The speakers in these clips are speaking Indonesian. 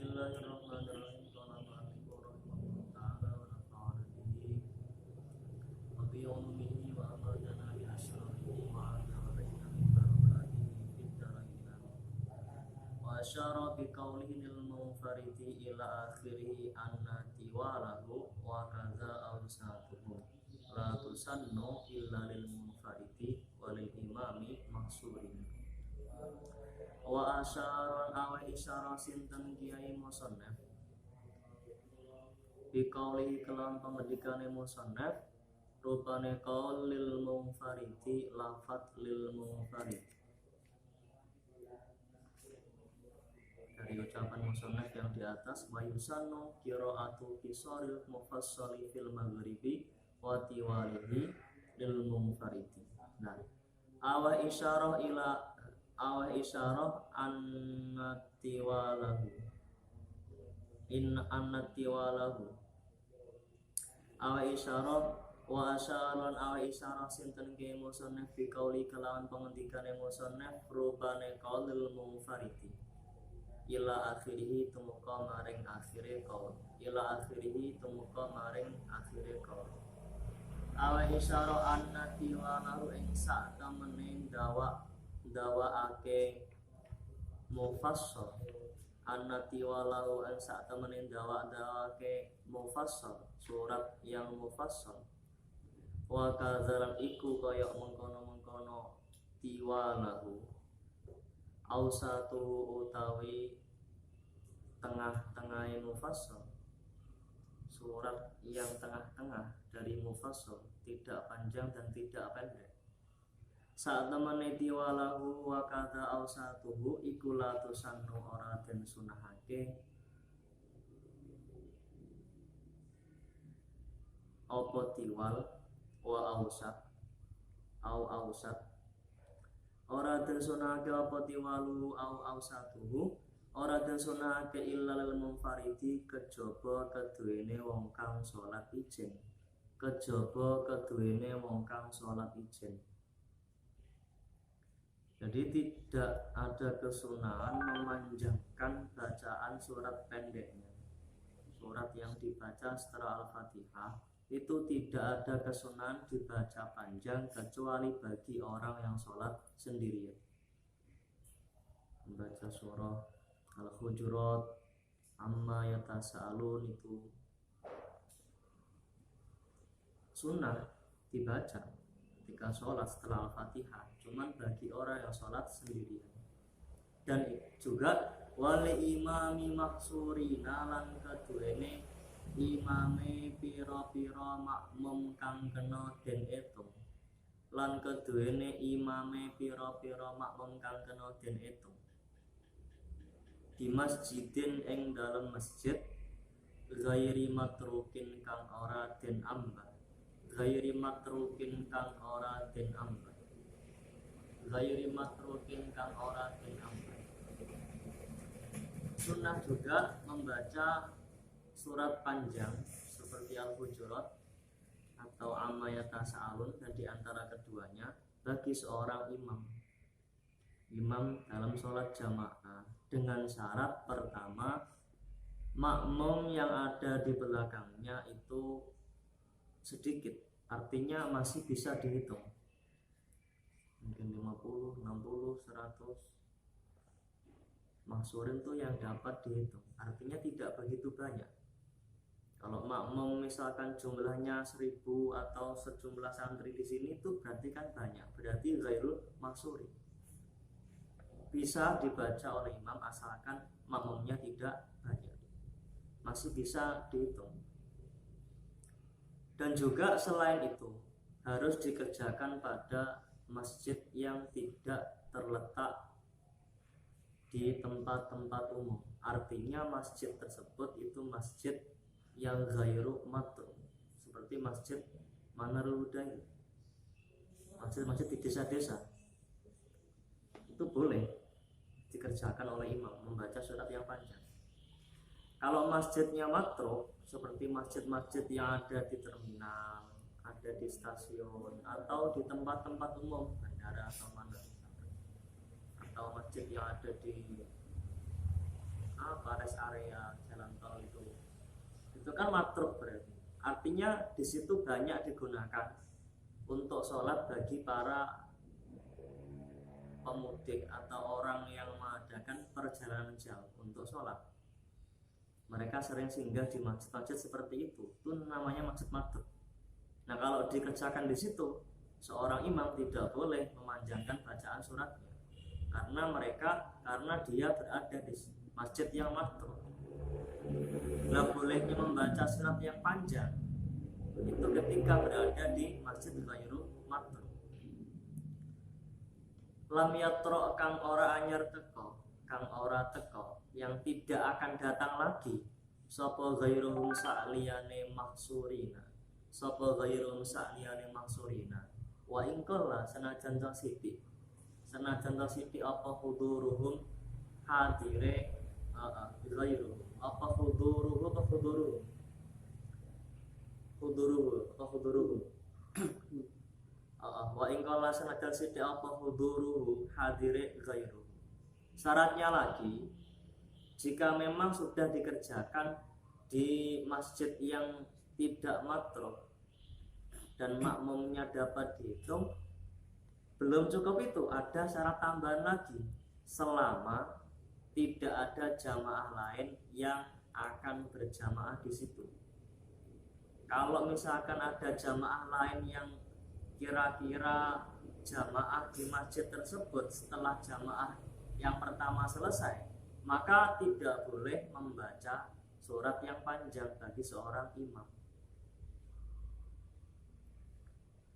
Bismillahirrahmanirrahim. Qala al-mu'allif rahimahullahu ta'ala wa nafa'ana bihi wa bi ulumihi wa amadana bi asyrarihi wa a'adana min barakatihi fid dharain. Wa asyara bi qawlihi lil munfaridi ila akhirih anna tiwalahu wa kadza awsatuhu la tusannu illa lil munfaridi wa lil imami mahsurin. Wa asyaron awa isyara sinten kiai musannaf biqauli kelam pengedikane musannaf rupane qaul lil munfaridi lafat lil munfarid dari ucapan musannaf yang di atas wa yusannu qiraatu qisaril mufassali fil maghribi wa tiwalihi lil munfaridi. Nah, awa isyarah ila awa isyarah annatiwalahu annatiwalahu awa isyarah wa asyaron awa isyarah sinten ke musannaf fi qauli kelawan pengendikane musannaf rupane qaulil munfaridi ila akhirih tumuka maring akhire qaul ila akhirih tumuka maring akhire qaul awa isyarah annatiwalahu ing sak temene dawaake mufassal annati walau an sak temenin dawaake mufassal surat yang mufassal wa kadzalam iku kaya mengkono-mengkono tiwalahu ausatu utawi tengah-tengahe mufassal surat yang tengah-tengah dari mufassal tidak panjang dan tidak pendek. Saat temene tiwalahu wa kata ausatuhu iku la tusannu ora den sunahake apa tiwal wa ausat au ausat ora den sunahake apa tiwalu au ausatuhu ora den sunahake illa lil munfaridi kejaba keduwene wong kang salat ijen kejaba keduwene wong kang salat ijen. Jadi tidak ada kesunahan memanjangkan bacaan surat pendeknya. Surat yang dibaca setelah Al-Fatihah itu tidak ada kesunahan dibaca panjang kecuali bagi orang yang sholat sendirian. Membaca surah Al-Hujurat, Amma Yatasa'alun itu sunnah dibaca ketika sholat setelah Al-Fatihah, cuman bagi orang yang sholat sendirian. Dan juga wali imami maksurina lan keduene imame pira-pira makmum kang kena den etung lan keduene imame pira-pira makmum kang kena den etung di masjidin ing dalam masjid ghairi matrukin kang ora den amba ghairi matrukin kang ora den amba ghairi matrukin kang ora den amba. Sunnah juga membaca surat panjang seperti Al-Hujurat atau Amma Yatasa'alun dan di antara keduanya bagi seorang imam dalam sholat jamaah dengan syarat pertama makmum yang ada di belakangnya itu sedikit, artinya masih bisa dihitung, mungkin 50, 60, 100 maksurin tuh yang dapat dihitung, artinya tidak begitu banyak. Kalau makmum misalkan jumlahnya 1000 atau sejumlah santri di sini itu berarti kan banyak, berarti ghairul maksurin, bisa dibaca oleh imam asalkan makmumnya tidak banyak, masih bisa dihitung. Dan juga selain itu harus dikerjakan pada masjid yang tidak terletak di tempat-tempat umum. Artinya masjid tersebut itu masjid yang ghairu matru, seperti masjid Manarul Hudain, masjid-masjid di desa-desa itu boleh dikerjakan oleh imam membaca surat yang panjang. Kalau masjidnya makruh seperti masjid-masjid yang ada di terminal, ada di stasiun, atau di tempat-tempat umum, bandara atau mana, atau masjid yang ada di apa rest area jalan tol itu kan matruk berarti. Artinya di situ banyak digunakan untuk sholat bagi para pemudik atau orang yang mengadakan perjalanan jauh untuk sholat. Mereka sering singgah di masjid-masjid seperti itu namanya masjid matruk. Nah kalau dikerjakan di situ, seorang imam tidak boleh memanjangkan bacaan suratnya karena dia berada di masjid yang matruk. Nah bolehnya membaca surat yang panjang itu ketika berada di masjid ghairu matruk. Lam yatro kang ora anyar teko, kang ora teko, yang tidak akan datang lagi. Sapa ghairuhum sa'liyane mahsurina, sapa ghairuhum sa'liyane mahsurina. Wa ingkala senajan to sithik apa huduruhum hadire ghairuhum apa huduruhum wa ingkala senajan sithik apa huduruhu hadire ghairuhu. Syaratnya lagi, jika memang sudah dikerjakan di masjid yang tidak matruk dan makmumnya dapat dihitung, belum cukup itu, ada syarat tambahan lagi, selama tidak ada jamaah lain yang akan berjamaah di situ. Kalau misalkan ada jamaah lain yang kira-kira jamaah di masjid tersebut setelah jamaah yang pertama selesai, maka tidak boleh membaca surat yang panjang bagi seorang imam.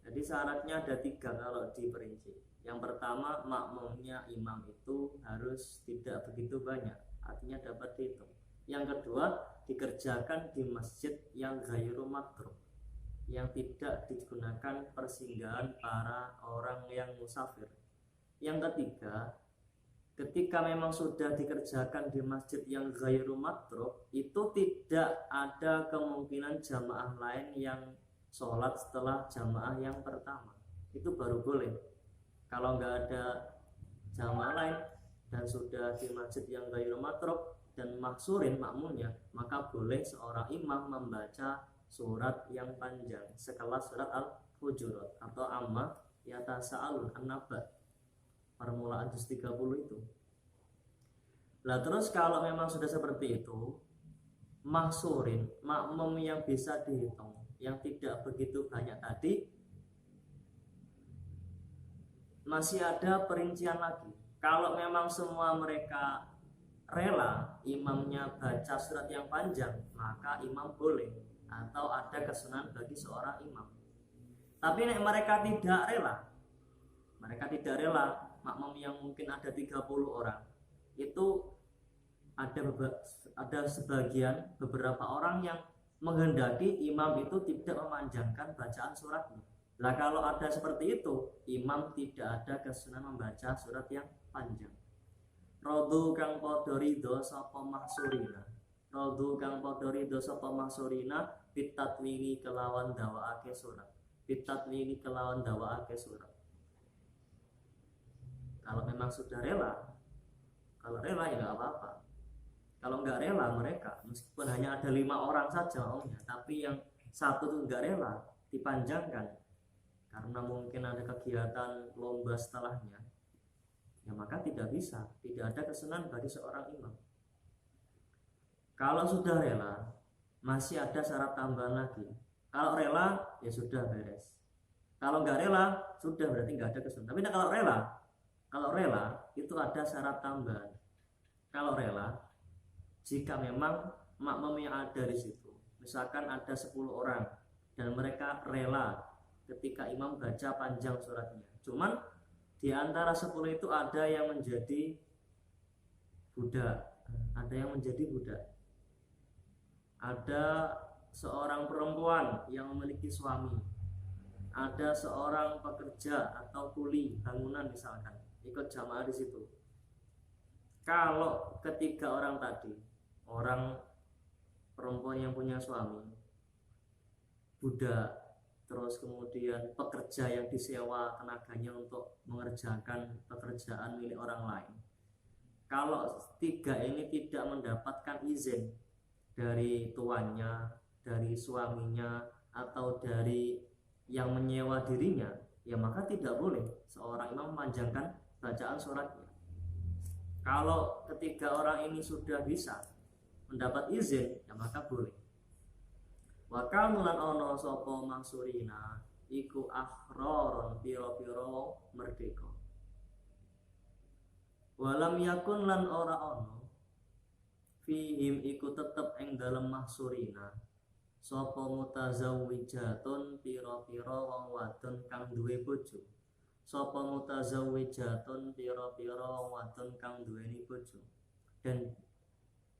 Jadi syaratnya ada 3 kalau diperinci. Yang pertama, makmumnya imam itu harus tidak begitu banyak, artinya dapat dihitung. Yang kedua, dikerjakan di masjid yang ghairu matruk, yang tidak digunakan persinggahan para orang yang musafir. Yang ketiga, ketika memang sudah dikerjakan di masjid yang ghairu matruk, itu tidak ada kemungkinan jamaah lain yang sholat setelah jamaah yang pertama, itu baru boleh. Kalau nggak ada jamaah lain dan sudah di masjid yang ghairu matruk dan mahsurin makmumnya, maka boleh seorang imam membaca surat yang panjang sekelas surat Al-Hujurat atau Amma Yatasa'alun An-Naba, permulaan juz 30 itu. Lah terus kalau memang sudah seperti itu, mahsurin, makmum yang bisa dihitung, yang tidak begitu banyak tadi, masih ada perincian lagi. Kalau memang semua mereka rela imamnya baca surat yang panjang, maka imam boleh, atau ada kesunahan bagi seorang imam. Tapi nek mereka tidak rela, makmum yang mungkin ada 30 orang, itu ada sebagian beberapa orang yang menghendaki imam itu tidak memanjangkan bacaan suratnya. Lah kalau ada seperti itu, imam tidak ada kesunahan membaca surat yang panjang. Rodu kang padha ridho sapa mahsurina, rodu kang padha ridho sapa mahsurina bitatwini kelawan dawaake surat, bitatwini kelawan dawaake surat. Kalau memang sudah rela, kalau rela ya nggak apa-apa. Kalau nggak rela mereka, meskipun hanya ada 5 orang saja maunya, tapi yang satu tuh nggak rela dipanjangkan karena mungkin ada kegiatan lomba setelahnya, ya maka tidak bisa, tidak ada kesunahan bagi seorang imam. Kalau sudah rela, masih ada syarat tambahan lagi. Kalau rela, ya sudah beres. Kalau nggak rela, sudah berarti nggak ada kesunahan. Tapi kalau rela itu ada syarat tambahan. Kalau rela, jika memang makmum yang ada di situ, misalkan ada 10 orang dan mereka rela ketika imam baca panjang suratnya, cuman di antara 10 itu ada yang menjadi budak, ada seorang perempuan yang memiliki suami, ada seorang pekerja atau kuli bangunan misalkan ikut jamaah di situ. Kalau ketiga orang tadi, orang perempuan yang punya suami, budak, terus kemudian pekerja yang disewa tenaganya untuk mengerjakan pekerjaan milik orang lain, Kalau tiga ini tidak mendapatkan izin dari tuannya, dari suaminya, atau dari yang menyewa dirinya, ya maka tidak boleh seorang imam memanjangkan bacaan suratnya. Kalau ketiga orang ini sudah bisa mendapat izin, ya maka boleh. Wa kamulan ono sapa mangsurina iku ahroron piro-piro merdeka. Walam yakun lan ora ono fihim iku tetep ing dalem mahsurina sapa mutazawwijatun pira-pira wong wadon kang duwe bojo. Sapa mutazawwijatun pira-pira wong wadon kang duweni bojo. Dan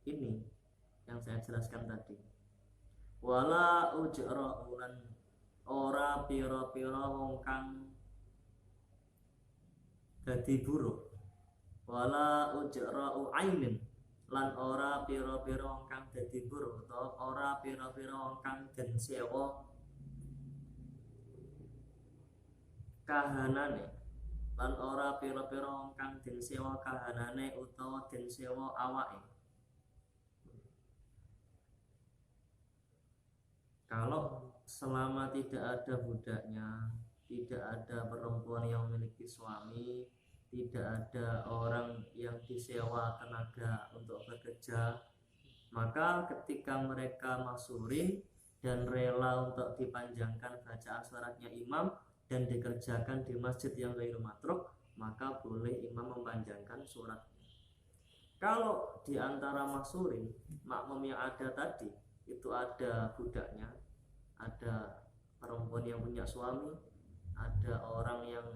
ini yang saya jelaskan tadi. Wala ujra ulan ora pira-pira wong kang dadi buruh. Wala ujra'u ainin lan ora pira-pira wong kang dadi buruh utawa ora pira-pira wong kang den sewa kahanane lan ora pira-pira wong kang den sewa kahanane utawa den sewa awake. Kalau selama tidak ada budaknya, tidak ada perempuan yang memiliki suami, tidak ada orang yang disewa tenaga untuk bekerja, maka ketika mereka masurin dan rela untuk dipanjangkan bacaan suratnya imam dan dikerjakan di masjid yang ghairu matruk, maka boleh imam memanjangkan suratnya. Kalau di antara masurin makmum yang ada tadi itu ada budaknya, ada perempuan yang punya suami, ada orang yang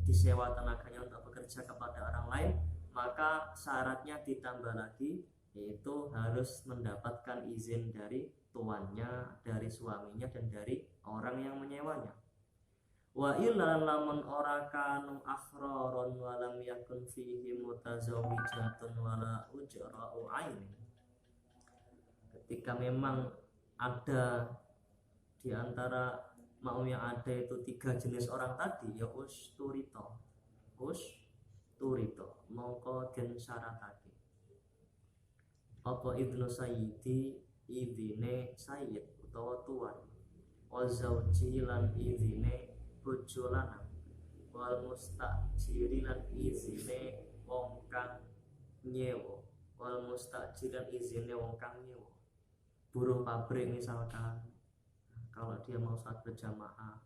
disewa tenaganya untuk bekerja kepada orang lain, maka syaratnya ditambah lagi, yaitu harus mendapatkan izin dari tuannya, dari suaminya, dan dari orang yang menyewanya. Wa illa lamun ora kanu akhraron wa lam yakun fihi mutazawwijatun wala ujra'u ainin. Ketika memang ada di antara mau yang ada itu tiga jenis orang tadi, ya usturito mongko den syaratake apa idnu sayyidi idine sayyid utawa tuan, wa zauji lan idine bojo lanang, wal mustajiri lan izine wong kang nyewa, wal mustajiran izine wong kang nyewa. Buruh pabrik misalkan, kalau dia mau sholat berjamaah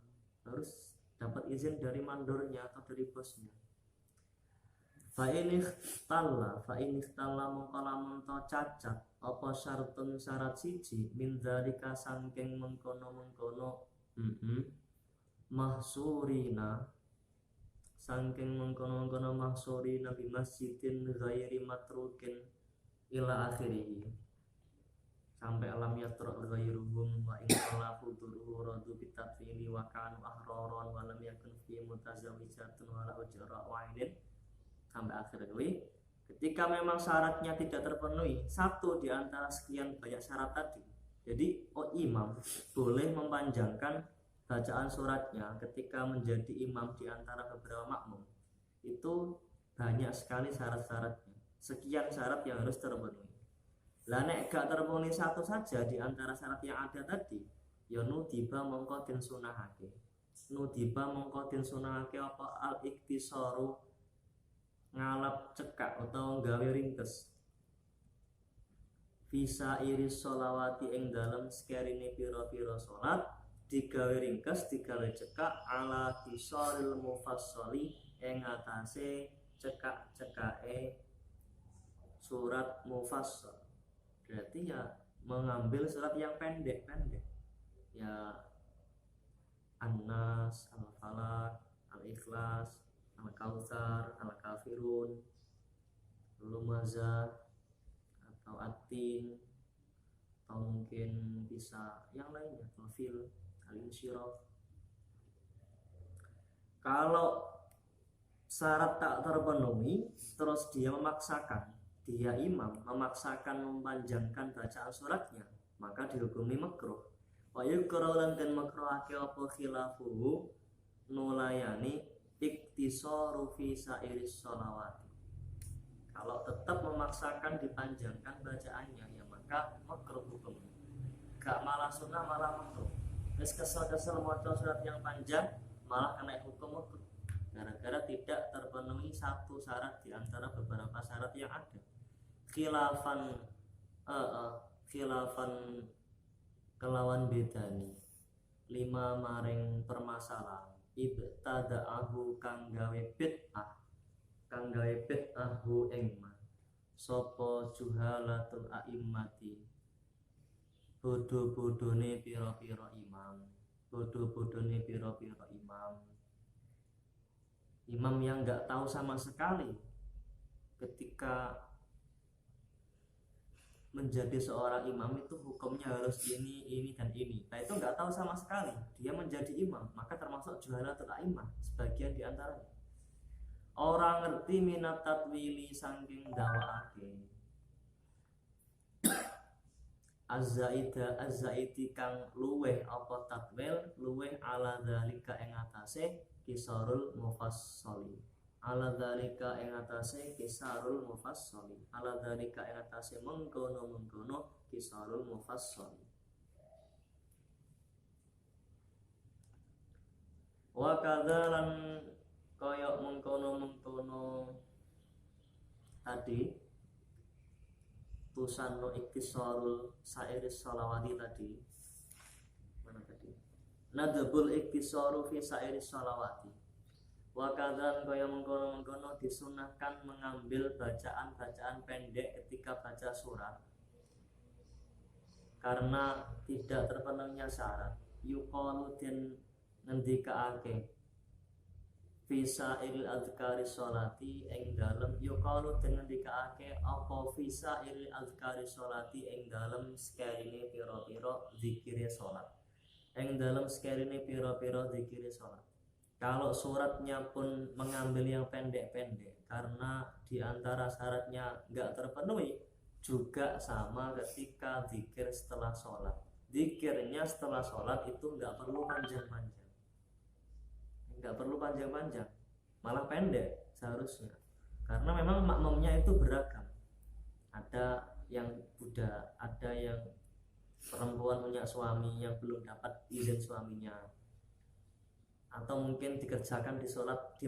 harus dapat izin dari mandornya atau dari bosnya. Fa ini ikhtalla mongko lamun to cacat apa syaratun syarat siji min dzalika saking mengkono-mengkono mahsurina saking mengkono-mengkono mahsurina bi masjidin ghairi matrukin ila akhirih sampai alam yatruk ghairuhum wa in qala fuduruhu radu bitafili wa kanu ahraron wa lam yakun fi mutazawwijatun wa la ujra wa'idin sampai akhir ini. Ketika memang syaratnya tidak terpenuhi satu di antara sekian banyak syarat tadi, jadi imam boleh memanjangkan bacaan suratnya ketika menjadi imam di antara beberapa makmum. Itu banyak sekali syarat-syaratnya, sekian syarat yang harus terpenuhi. Lah nek gak terpenuhi satu saja di antara syarat yang ada tadi, ya nudiba mongko den sunahake. Nudiba mongko den sunahake apa al-iktisaru ngalap cekak atau gawe ringkes. Bisa iris sholawati ing dalem sekerine pira-pira salat digawe ringkes, digawe cekak ala tisaril mufassali ing atase cekak-cekake surat mufassal. Berarti ya mengambil surat yang pendek-pendek, ya An-Nas, Al-Falaq, Al-Ikhlas, Al-Kautsar, Al-Kafirun, Lumazah atau At-Tin, atau mungkin bisa yang lainnya, Al-Fil, Al-Insyirah. Kalau syarat tak terpenuhi terus dia memaksakan, dia imam memaksakan memanjangkan bacaan suratnya, maka dihukumi makruh. Wa yukrahu lan den makruhake apa khilafuhu nulayani iktisaru fi sairis sholawati. Kalau tetap memaksakan dipanjangkan bacaannya, ya maka makruh hukum. Gak malah sunnah, malah makruh. Terus kesel-kesel mau surat yang panjang, malah kena hukum makruh. Gara-gara tidak terpenuhi satu syarat di antara beberapa syarat yang ada. Khilafan kelawan bedani 5 maring permasalahan ibtada'ahu kang gawe bid'ah hu ing ma sapa juhalatul a'immati bodoh-bodone pira-pira imam imam yang nggak tahu sama sekali ketika menjadi seorang imam itu hukumnya harus ini dan ini. Nah itu nggak tahu sama sekali, dia menjadi imam, maka termasuk juhalatul a'immah sebagian di antaranya. Orang ngerti minat tatwili saking dawaake azzaiti kang luweh apa tatwil luweh ala dzalika ing atase kisarul mufassali ala dzalika ing atase kisarul mufassali ala dzalika ing atase mengkono kisarul mufassali wa kadzalan kaya mengkono tadi tusano iktisarul sa'iris sholawati tadi mana tadi nadabul iktisaru fi sa'iris sholawati wa kadzan kaya mengkono disunahkan mengambil bacaan-bacaan pendek ketika baca surat karena tidak terpenuhnya syarat yuqalu den ngendikaake visa il azkari sholati ing dalem yuqalu den ngendikaake apa visa il azkari sholati ing dalem sekarine pira-pira zikire salat ing dalem sekarine pira-pira zikire salat. Kalau suratnya pun mengambil yang pendek-pendek karena diantara syaratnya nggak terpenuhi, juga sama ketika zikir setelah sholat. Zikirnya setelah sholat itu nggak perlu panjang-panjang, malah pendek seharusnya. Karena memang makmumnya itu beragam. Ada yang budak, ada yang perempuan punya suami yang belum dapat izin suaminya, atau mungkin dikerjakan di sholat di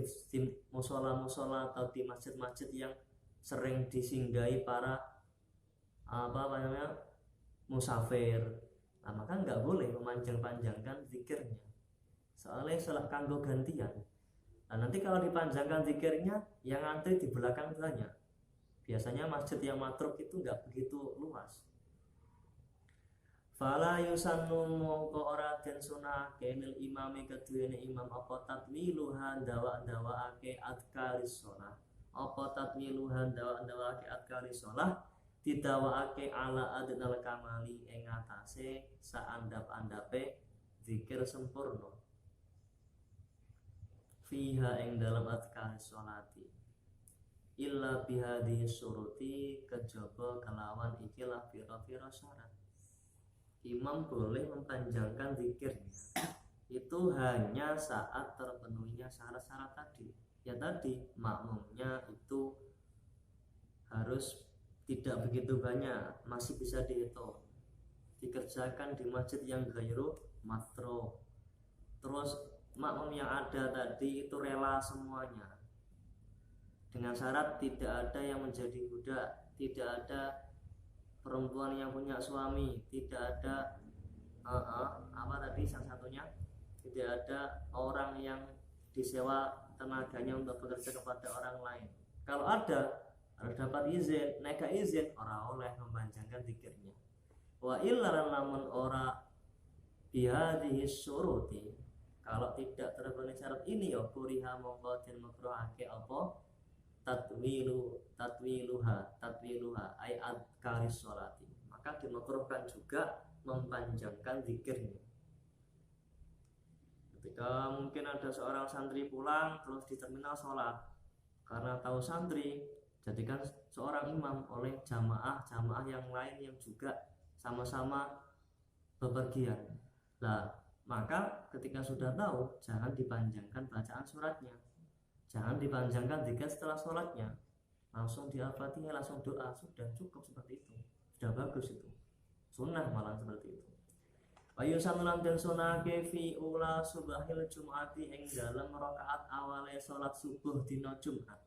musola atau di masjid-masjid yang sering disinggahi para musafir. Nah, maka nggak boleh memanjang-panjangkan zikirnya, soalnya sholat kanggo gantian. Nah, nanti kalau dipanjangkan zikirnya, yang antri di belakang banyak. Biasanya masjid yang matruk itu nggak begitu luas. Fala yusannu mongko ora den sunahake lil imami keduwene imam apa tatwiluha dawa-dawaake adkaris shalah apa tatwiluha dawa-dawaake adkaris shalah didawaake ala adnal kamali ing atase saandap-andape zikir sempurna fiha ing dalam adkaris sholati illa bihadhihi syuruti kejaba kelawan ikilah pira-pira syarat. Imam boleh mempanjangkan zikirnya itu hanya saat terpenuhinya syarat-syarat tadi. Ya tadi makmumnya itu harus tidak begitu banyak, masih bisa dihitung. Dikerjakan di masjid yang gairu matro. Terus makmum yang ada tadi itu rela semuanya. Dengan syarat tidak ada yang menjadi budak, tidak ada perempuan yang punya suami, tidak ada salah satunya tidak ada orang yang disewa tenaganya untuk bekerja kepada orang lain. Kalau ada harus dapat izin, neka izin orang oleh memanjangkan zikirnya. Wa illa lamun ora bihadhihi syuruti, kalau tidak terpenuhi syarat ini ya kuriha mongko den makruhake apa tatwiluha ay adkaris sholati, maka dimakruhkan juga mempanjangkan zikirnya. Ketika mungkin ada seorang santri pulang terus di terminal sholat, karena tahu santri jadikan seorang imam oleh jamaah yang lain yang juga sama-sama bepergian. Nah, maka ketika sudah tahu jangan dipanjangkan bacaan suratnya, jangan dipanjangkan zikir setelah sholatnya, langsung di Al-Fatihah langsung doa, sudah cukup seperti itu, sudah bagus itu, sunnah malah seperti itu. Ayu sanulan dan sunake fi ula subahil jum'ati ing dalam rakaat awale salat subuh dina Jumat.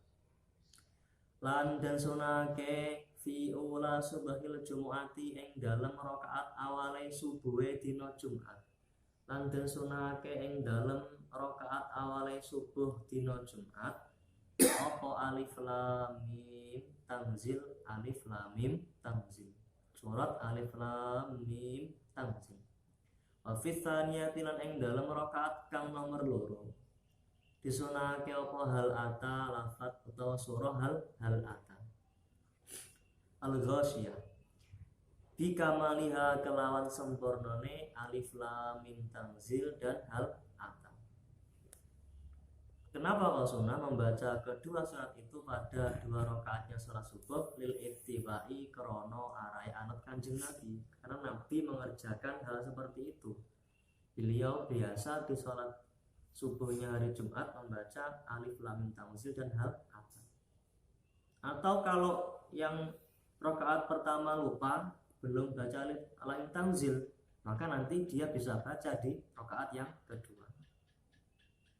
Lan dan sunake fi ula subahil jum'ati ing dalam rakaat awale subuhe dina Jumat. Lan dan sunake ing dalam rakaat awale subuh dina Jumat. Apa alif lam mim tanzil, alif lam mim tanzil. Surat alif lam mim tanzil. Wafis tsaniyati lan ing dalem rakaat kang nomor loro disunahake apa hal ata lafat utawa surah hal ata al-ghasyiyah bikamaliha kelawan sempurnane alif lam mim tanzil dan hal ata. Kenapa kok sunnah membaca kedua surat itu pada dua rakaatnya sholat subuh? Lil ittibai krono arai anut Kanjeng Nabi, karena Nabi mengerjakan hal seperti itu. Beliau biasa di sholat subuhnya hari Jumat membaca alif lam mim tanzil dan hal ata. Atau kalau yang rakaat pertama lupa belum baca alif lam mim tanzil, maka nanti dia bisa baca di rakaat yang kedua.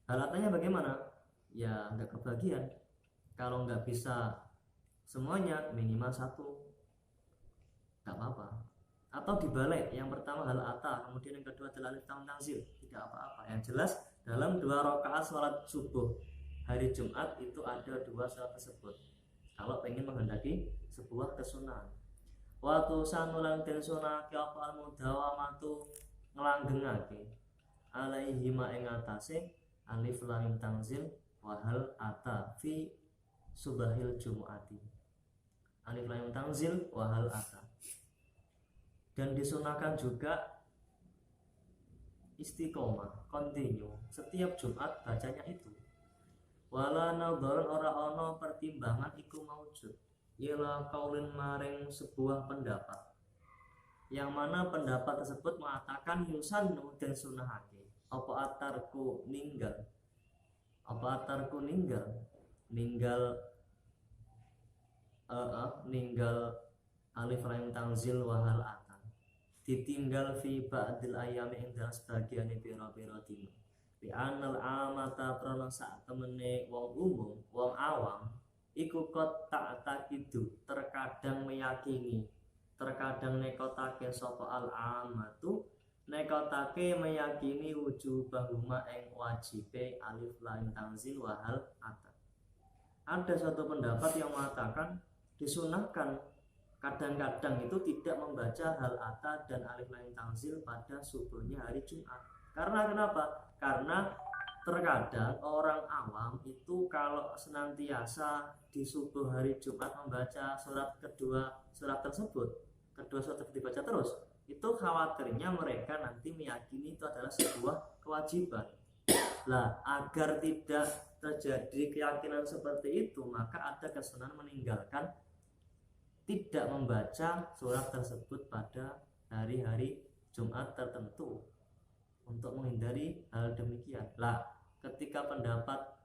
Halatnya bagaimana? Ya nggak kebagian. Kalau nggak bisa semuanya minimal satu, nggak apa-apa. Atau dibalik, yang pertama hal ata, kemudian yang kedua adalah alif lam tanzil, tidak apa-apa. Yang jelas dalam dua rakaat sholat subuh hari Jumat itu ada dua sholat tersebut. Kalau pengen menghendaki sebuah kesunahan. Waktu sanulang dan sunah apa al-mudawamatu ngelanggengake alaihi ma ing atase alif lam mim tanzil wa hal ata fi subahil jumu'ati. Alif lam mim tanzil wa hal ata. Dan disunahkan juga istiqomah, continue setiap Jumat bacanya itu. Wala nadharan ora ana pertimbangan iku maujud ila kaulin maring sebuah pendapat, yang mana pendapat tersebut mengatakan yusannu dan sunahake apa atarku ninggal alif lam tanzil wa hal ata ditinggal fi ba'dil ayami ing dalam sebagian pira-pira dina bi anal amata krana sak temene wong umum wong awam iku kot tak takidu terkadang meyakini terkadang nekotake sapa al amatu nekotake meyakini wujubahuma ing wajibe alif lam tanzil wa hal ata. Ada satu pendapat yang mengatakan disunahkan kadang-kadang itu tidak membaca hal ata dan alif lam tanzil pada subuhnya hari Jumat. Karena kenapa? Karena terkadang orang awam itu kalau senantiasa di subuh hari Jumat membaca surat tersebut dibaca terus, itu khawatirnya mereka nanti meyakini itu adalah sebuah kewajiban. Lah, agar tidak terjadi keyakinan seperti itu, maka ada kesunahan meninggalkan tidak membaca surat tersebut pada hari-hari Jumat tertentu untuk menghindari hal demikian. Lah, ketika pendapat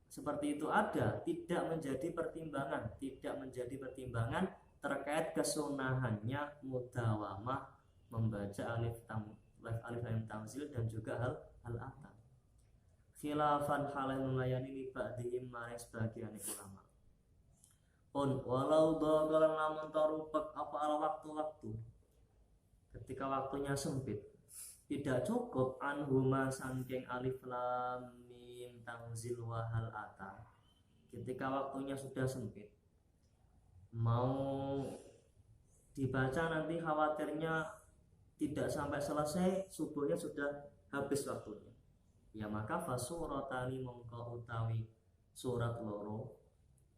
seperti itu ada, tidak menjadi pertimbangan terkait kesunahannya mudawamah membaca alif lam tanzil dan juga hal ata. Khilafan halal melayani li ba'dihim maring sebagian ulama. Walau dogalan lamun tarupek apa ala waktu-waktu, ketika waktunya sempit, tidak cukup anhuma sangking alif lam mim tanzil wa hal ata. Ketika waktunya sudah sempit, mau dibaca nanti khawatirnya tidak sampai selesai subuhnya sudah habis waktunya, ya maka fasuratani mongko utawi surat loro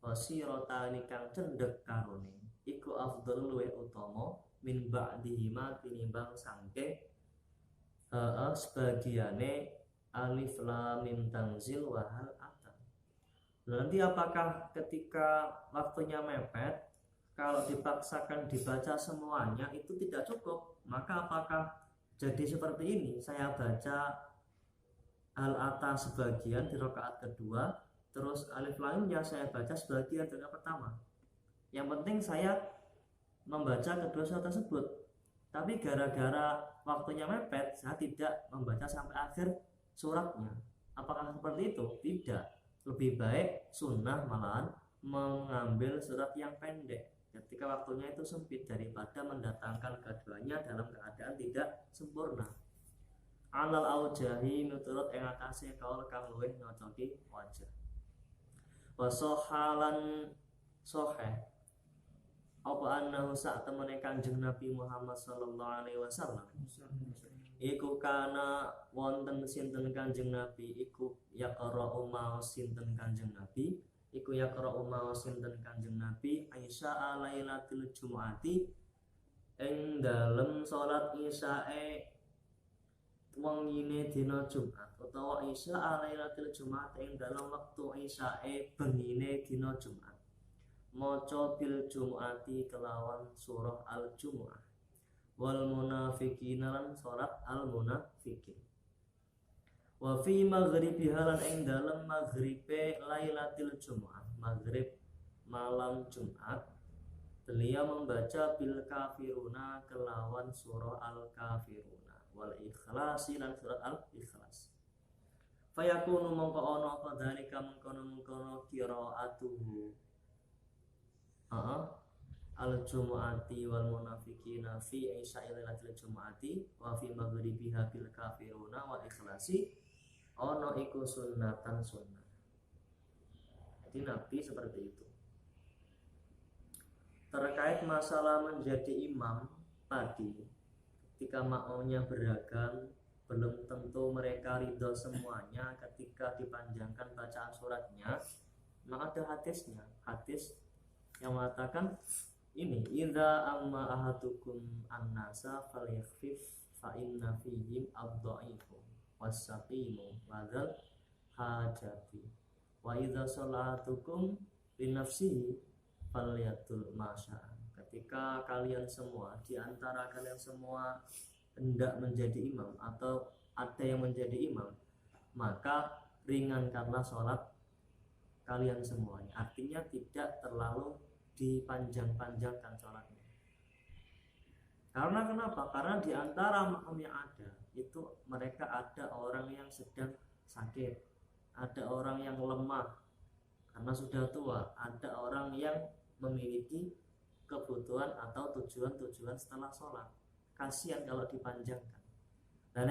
fasirotani kang cendek karone iku afdal luwih utama min ba'dihima tinimbang sangke sebagiane alif lam mim tanzil wa hal ata. Nanti apakah ketika waktunya mepet kalau dipaksakan dibaca semuanya itu tidak cukup, maka apakah jadi seperti ini, saya baca al ata sebagian di rakaat kedua, terus alif lamnya saya baca sebagian dengan pertama. Yang penting saya membaca kedua surat tersebut. Tapi gara-gara waktunya mepet, saya tidak membaca sampai akhir suratnya. Apakah seperti itu? Tidak. Lebih baik sunnah malahan mengambil surat yang pendek ketika waktunya itu sempit daripada mendatangkan keduanya dalam keadaan tidak sempurna. Alal aujahi miturut ing atase kaul kang luwih nyocoki wajah. Wa sohalan soheh apa annahu sak temene Kanjeng Nabi Muhammad sallallahu alaihi wasallam iku kana wonten sinten Kanjeng Nabi iku yaqra'u ma sinten Kanjeng Nabi iku yaqra'u ma sinten Kanjeng Nabi Isya lailatul Jumu'ati ing dalem salat isyae wengine dina Jumat utawa Isya lailatul Jumu'ati ing dalem wektu isyae bengine dina Jumat maca bil Jumu'ati kelawan surah Al-Jumu'ah wal munafiqina lan surat Al-Munafiqin wa fi maghribiha lan ing dalem maghribe lailatul Jumu'ah maghrib malam Jumat beliau membaca bil kafiruna kelawan surah Al-Kafiruna wal ikhlasi lan surat Al-Ikhlas fayakunu mongko ana apa dalika mengkono qiraatuhu al-jumu'ati wal munafiqina fi isya'i lailatul jumu'ati wa fi maghribiha bil kafiruna wal ikhlasi ono iku sunnatan sunnah. Jadi Nabi seperti itu. Terkait masalah menjadi imam tadi, ketika makmumnya beragam, belum tentu mereka ridho semuanya ketika dipanjangkan bacaan suratnya. Nah ada hadisnya, hadis yang mengatakan ini idza amma ahadukum annasa falyakhfif fa inna fihim ad-dha'ifu was-saqimu wadzal hajati wa idza salatukum li nafsihi falyatul masya'a. Ketika kalian semua di antara kalian semua hendak menjadi imam atau ada yang menjadi imam, maka ringankanlah sholat kalian semuanya. Artinya tidak terlalu dipanjang-panjangkan sholatnya. Karena kenapa? Karena di antara makmum yang ada itu mereka ada orang yang sedang sakit, ada orang yang lemah karena sudah tua, ada orang yang memiliki kebutuhan atau tujuan-tujuan setelah sholat. Kasihan kalau dipanjangkan. Dan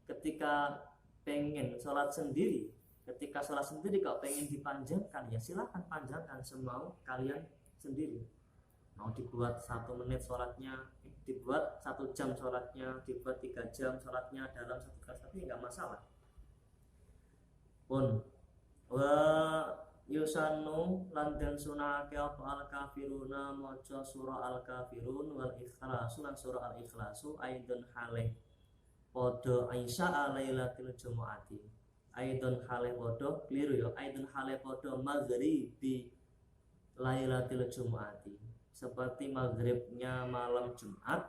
ketika pengen sholat sendiri, ketika sholat sendiri kalau pengen dipanjangkan, ya silahkan panjangkan semau kalian sendiri. Mau dibuat 1 menit sholatnya, dibuat 1 jam sholatnya, dibuat 3 jam sholatnya dalam satu kali, tapi nggak masalah. Pun wa yusannu lan den sunake apa al-kafiruna maca surah al-kafirun wal ikhlas lan surah al-ikhlasu aidun halih padha Isya lailatul jumu'ati aidun halih padha kliru ya aidun halih padha maghribi lailatul jumu'ati seperti maghribnya malam Jumat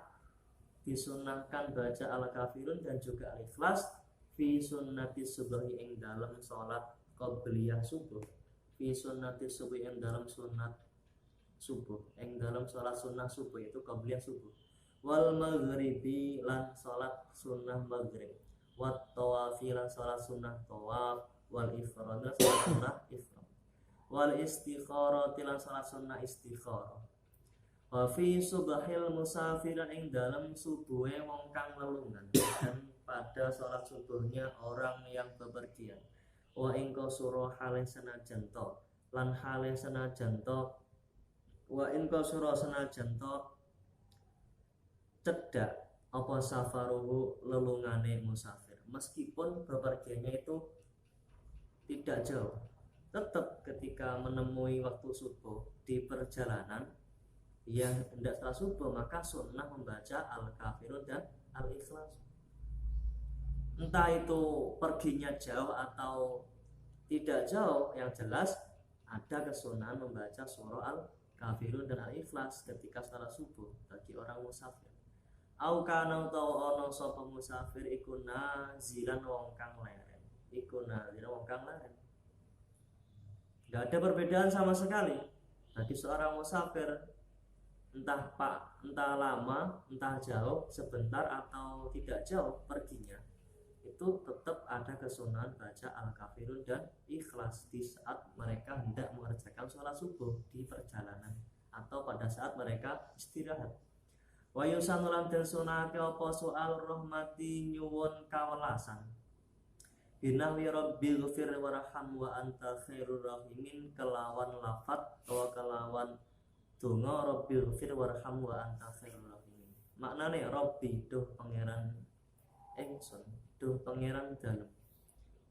disunahkan baca al-kafirun dan juga al-ikhlas fi sunnati subuhi ing dalam salat qabliyah subuh fi sunnati subuh ing dalam sunat subuh ing dalam salat sunnah subuh itu qabliyah subuh wal maghribi lan salat sunnah maghrib wat tawafi lan salat sunnah tawaf wal ifrad lan salat sunnah ifrad wal istikharah lan salat sunnah istikharah wa fi subhil musafir ing dalam subuhe wong kang lelungan dan pada salat subuhnya orang yang bepergian wa ing surah hale senajan to lan hale senajan to wa ing surah senajan to cedak apa safaruhu lelungane musafir meskipun bepergiannya itu tidak jauh tetap ketika menemui waktu subuh di perjalanan yang hendak setelah subuh maka sunnah membaca al-kafirun dan al-ikhlas. Entah itu perginya jauh atau tidak jauh, yang jelas ada kesunahan membaca surah al-kafirun dan al-ikhlas ketika salat subuh bagi orang musafir. Au kana utawa ana sapa musafir iku nazilan wong kang leren. Iku nazilan wong kang leren. Tidak ada perbedaan sama sekali bagi seorang musafir, entah lama, entah jauh, sebentar atau tidak jauh perginya, itu tetap ada kesunahan baca Al-Kafirun dan Ikhlas di saat mereka hendak mengerjakan sholat subuh di perjalanan atau pada saat mereka istirahat. Wa yusanulan dan sunake apa soal rahmati nyuwun kawelasan binahwi rabbil ghafir warham wa anta khairur rahimin, kelawan lafat atau kelawan donga rabbil ghafir warham wa anta khairur rahimin. Maknane Rabbi duh pangeran ingsun, duh pangeran dalem,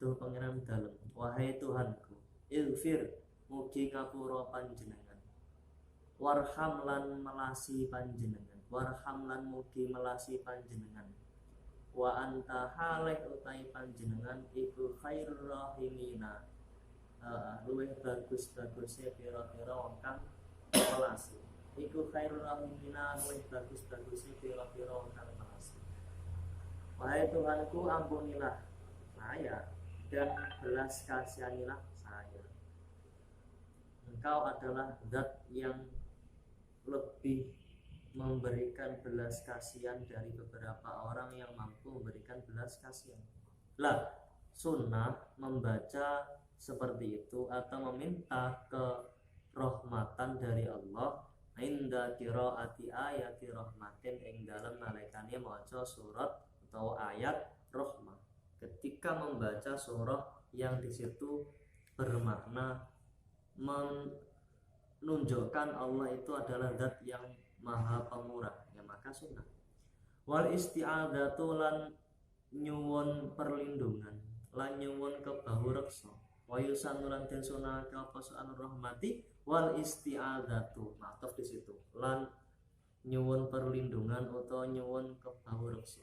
duh pangeran dalem, wahai Tuhanku, ighfir mugi ngapura panjenengan, warham lan melasi panjenengan, warham lan mugi melasi panjenengan, wa anta halih utai panjenengan iku khairur rahimina, luwih bagus-bagusnya pira-pira wong kang melasi. Iku khairur rahimina, luwih bagus-bagusnya pira-pira wong kang melasi. Wahai Tuhanku, ampunilah saya dan belas kasihanilah saya. Engkau adalah zat yang lebih memberikan belas kasihan dari beberapa orang yang mampu memberikan belas kasihan. Lah, sunnah membaca seperti itu atau meminta kerahmatan dari Allah inda qiraati ayati rahmatin ing dalam nalikane maca surat atau ayat rahmah. Ketika membaca surah yang di situ bermakna menunjukkan Allah itu adalah zat yang maha pemurah, ya maka sunnah. Wal isti'adzatu lan nyuwun perlindungan, lan nyuwun kebahu reksa. Wa yusanulan den sunake apa soal rahmati wal isti'adzatu, maksud di situ lan nyuwun perlindungan utawa nyuwun kebahu reksa.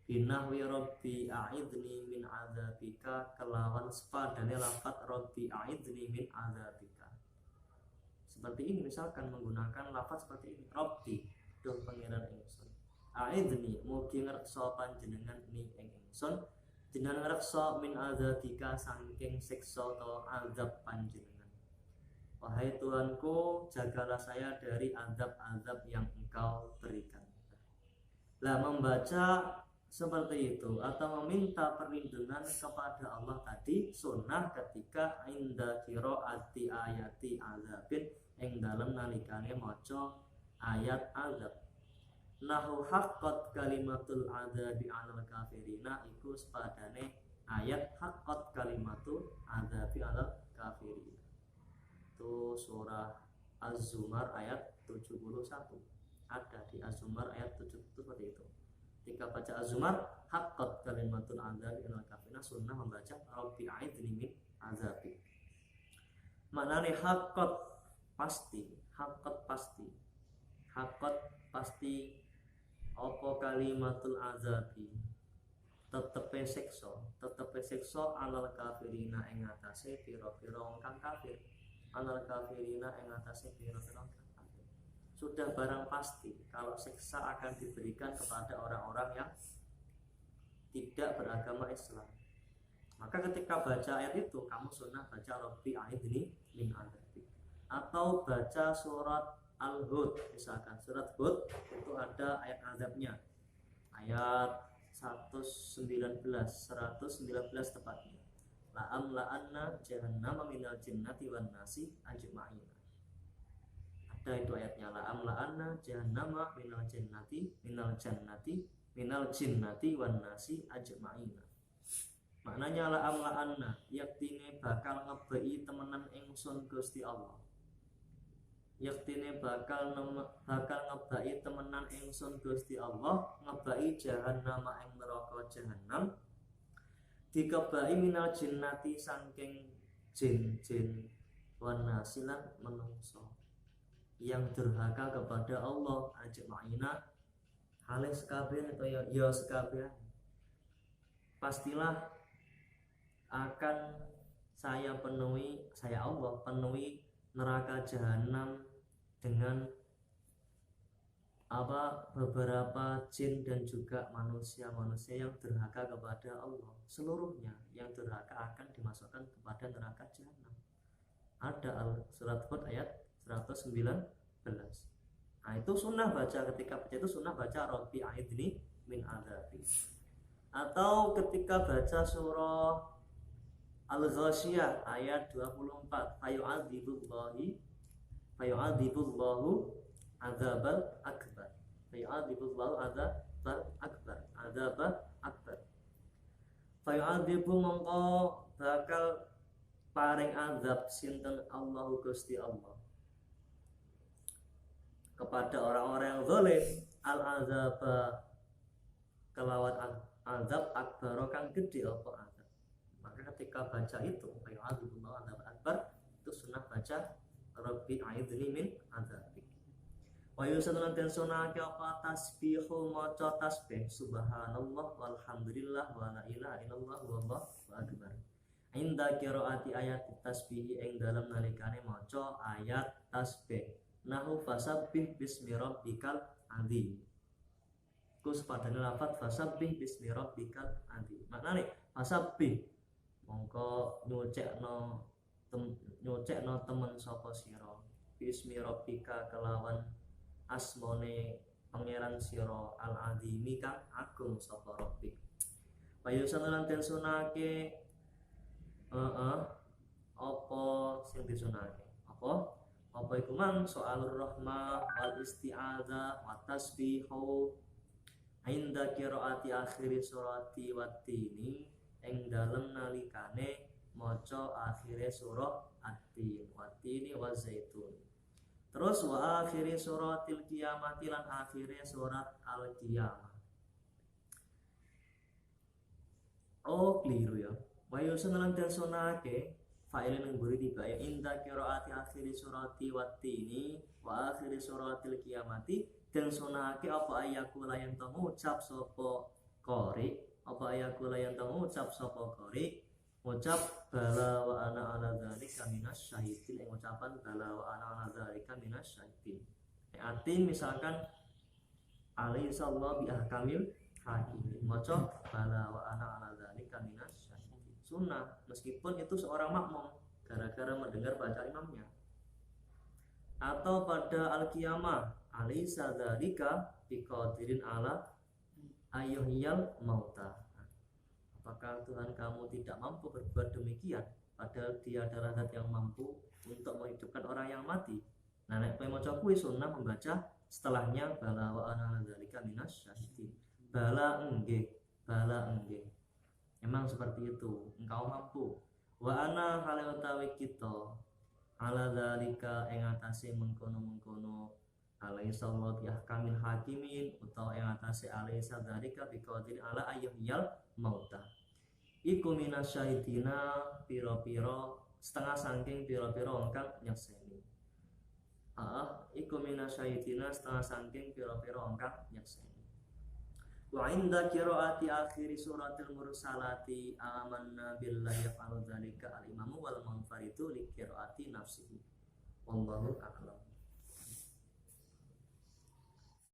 Binahwi rabbi a'idni min adzabika, kelawan sepadane lafaz rabbi a'idni min adzabika. Seperti ini, misalkan menggunakan lafaz seperti ini, Rabbi duh pangeran ingsun, a'idni mugi ngreksa panjenengan ni ing ingsun, jenengan ngreksa min adzabika saking siksa atau azab panjenengan. Wahai Tuhanku, jagalah saya dari azab-azab yang Engkau berikan. Lah, membaca seperti itu atau meminta perlindungan kepada Allah tadi sunnah ketika inda qiraati ayati azabin ing dalem nalikane maca ayat azab. Nahu haqqat kalimatul azabi 'alal kafirina, iku sepadane ayat haqqat kalimatul azabi 'alal kafirina. Itu surah Az-Zumar ayat 71. Ada di Az-Zumar ayat 71 seperti itu. Ketika baca Az-Zumar haqqat kalimatul azabi 'alal kafirina, sunnah membaca rabbi a'idni min azabi. Maknane haqqat pasti, haqqat pasti, haqqat pasti apa kalimatul azabi tetepe siksa alal kafirina ing atase pira-pira wong kang kafir, alal kafirina ing atase pira-pira wong kang kafir. Sudah barang pasti kalau siksa akan diberikan kepada orang-orang yang tidak beragama Islam. Maka ketika baca ayat itu, kamu sunnah baca rabbi a'idni min azabi, atau baca surat Al-Hud, misalkan surat Hud itu ada ayat azabnya, ayat 119 tepatnya, la'anna jahannama minal jinnati wan nasi ajma'in. Ada itu ayatnya, la'anna jahannama minal jinnati wan nasi ajma'in. Maknanya la'anna yaktine bakal ngebei temenan ingsun Gusti Allah, yaktine bakal ngebai temenan ingsun Gusti Allah, ngebai jahannama ing neraka jahannam, dikebai minal jinnati saking jin-jin, wan nasi lan menungso yang durhaka kepada Allah, ajma'ina halis kabeh atau ya sekabeh. Pastilah akan saya Allah penuhi neraka jahanam dengan beberapa jin dan juga manusia-manusia yang durhaka kepada Allah. Seluruhnya yang durhaka akan dimasukkan kepada neraka jahanam. Ada surat Hud ayat 119. Nah itu sunnah baca, ketika baca itu sunnah baca Rabbi a'idni min adzabi. Atau ketika baca surah Al-Ghasyiyah ayat 24, fayu'adzibullahu adzabal akbar. Fayu'adzibullahu adzabal akbar. Adzabal akbar. Fayu'adzibu mongko bakal paring azab sinten Allahu Gusti Allah kepada orang-orang yang zalim al-azaba kelawan azab akbar kang gede apa azab. Maka ketika baca itu fayu'adzibullahu adzabal akbar, itu sunnah baca Rabbi a'idni min adzabik. Wa yusannan den sunake apa tasbihu maca tasbih subhanallah walhamdulillah wa la ilaha illallah wallahu akbar. Inda qiraati ayat tasbih ing dalam nalikane maca ayat tasbih. Nahu fasabbih bismi rabbikal adzim. Ku sepadane lafaz fasabbih bismi rabbikal adzim. Maknane fasabbih mongko nyucekno temen sapa sira bismi rabbika kelawan asmone pangeran sira al adzimi kang agung sapa rabbik. Payusan lan den sunake apa sing disunake apa iku mang soalur rahmah wal isti'adzah wa tasbihu inda qiraati akhiri surati wattini ing dalem nalikane maca akhire surah at-tin wattini wa zaitun. Terus wa akhiri suratil qiyamati lan akhire surat al-qiyamah. Oh keliru ya. Wa yusannan dan sunake fa'il nang buri dibae inda qiraati akhiri surati wattini wa akhiri suratil qiyamati dan sunake apa ayakula yang temu ucap sapa qori ngucap bala wa ana ala dzalika minasyahidin ing ucapan bala wa ana ala dzalika minasyahidin. Arti misalkan alaihi sallallahu bi ahkamil hakim maca bala wa ana ala dzalika minasyahidin. Sunnah meskipun itu seorang makmum gara-gara mendengar baca imamnya. Atau pada al-qiyamah alaihi dzalika biqadirin ala ayyuhiyal mauta. Apakah Tuhan kamu tidak mampu berbuat demikian? Padahal dia adalah zat yang mampu untuk menghidupkan orang yang mati. Nah, nek kowe maca kuwi sunnah membaca setelahnya bala wa ana dzalika minasyahidin. Bala nggih. Memang seperti itu, engkau mampu. Wa ana hale utawi kita ala dzalika ing atase mengkono-mengkono alaihi sallallahu yahkamil hakimin utawa ing atase alaihi dzalika biqadir ala ayyuhil mauta. Iku minasyahidina pira-pira setengah saking pira-pira ingkang nyekseni. Iku minasyahidina setengah saking pira-pira ingkang nyekseni. Wa inda qiraati akhir suratil mursalati amanna billahi yaf'alu dzalika al-imamu wal munfaridu li qiraati nafsihi. Wallahu a'lam.